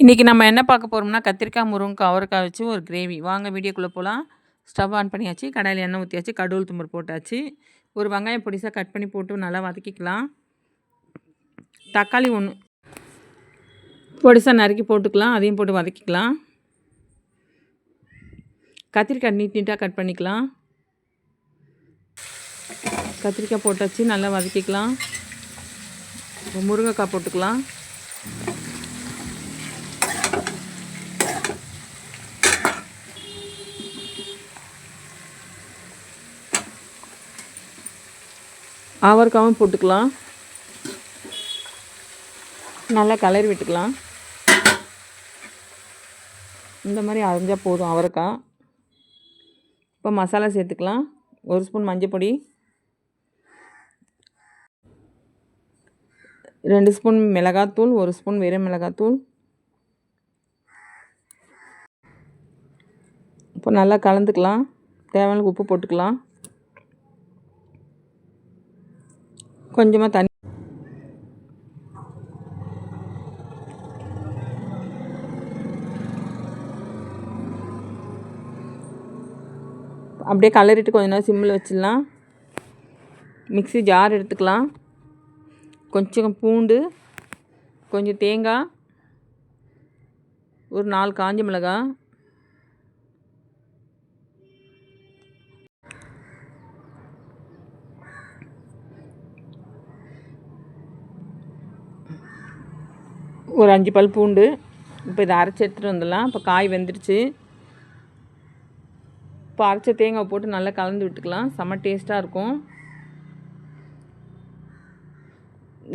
இன்றைக்கி நம்ம என்ன பார்க்க போகிறோம்னா கத்திரிக்காய் முருங்கைக்காய் அவரைக்காய் வச்சு ஒரு கிரேவி. வாங்க வீடியோக்குள்ளே போகலாம். ஸ்டவ் ஆன் பண்ணியாச்சு, கடாயில் எண்ணெய் ஊற்றியாச்சு, கடுகு தும்பர் போட்டாச்சு. ஒரு வெங்காயம் பொடிசாக கட் பண்ணி போட்டு நல்லா வதக்கிக்கலாம். தக்காளி ஒன்று பொடிசாக நறுக்கி போட்டுக்கலாம், அதையும் போட்டு வதக்கிக்கலாம். கத்திரிக்காய் நீட்டாக கட் பண்ணிக்கலாம். கத்திரிக்காய் போட்டாச்சு, நல்லா வதக்கிக்கலாம். முருங்கைக்காய் போட்டுக்கலாம். அவரைக்காவும் போட்டுக்கலாம். நல்லா கலரி விட்டுக்கலாம். இந்த மாதிரி அரைஞ்சால் போதும் அவரைக்காய். இப்போ மசாலா சேர்த்துக்கலாம். 1 ஸ்பூன் மஞ்சள் பொடி, 2 ஸ்பூன் மிளகாத்தூள், 1 ஸ்பூன் வெறும் மிளகாத்தூள். இப்போ நல்லா கலந்துக்கலாம். தேவையான உப்பு போட்டுக்கலாம். கொஞ்சமாக தண்ணி, அப்படியே கலரிட்டு கொஞ்ச நேரம் சிம்மில் வச்சிடலாம். மிக்ஸி ஜார் எடுத்துக்கலாம். கொஞ்சம் பூண்டு, கொஞ்சம் தேங்காய், ஒரு 4 காஞ்ச மிளகாய், ஒரு 5 பல் பூண்டு. இப்போ இதை அரைச்சி எடுத்துகிட்டு வந்துடலாம். இப்போ காய் வெந்துடுச்சு. இப்போ அரைச்ச தேங்காய் போட்டு நல்லா கலந்து விட்டுக்கலாம். செம்ம டேஸ்ட்டாக இருக்கும்.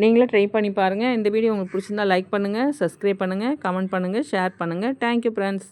நீங்களே ட்ரை பண்ணி பாருங்கள். இந்த வீடியோ உங்களுக்கு பிடிச்சிருந்தா லைக் பண்ணுங்கள், சப்ஸ்கிரைப் பண்ணுங்கள், கமெண்ட் பண்ணுங்கள், ஷேர் பண்ணுங்கள். Thank you friends.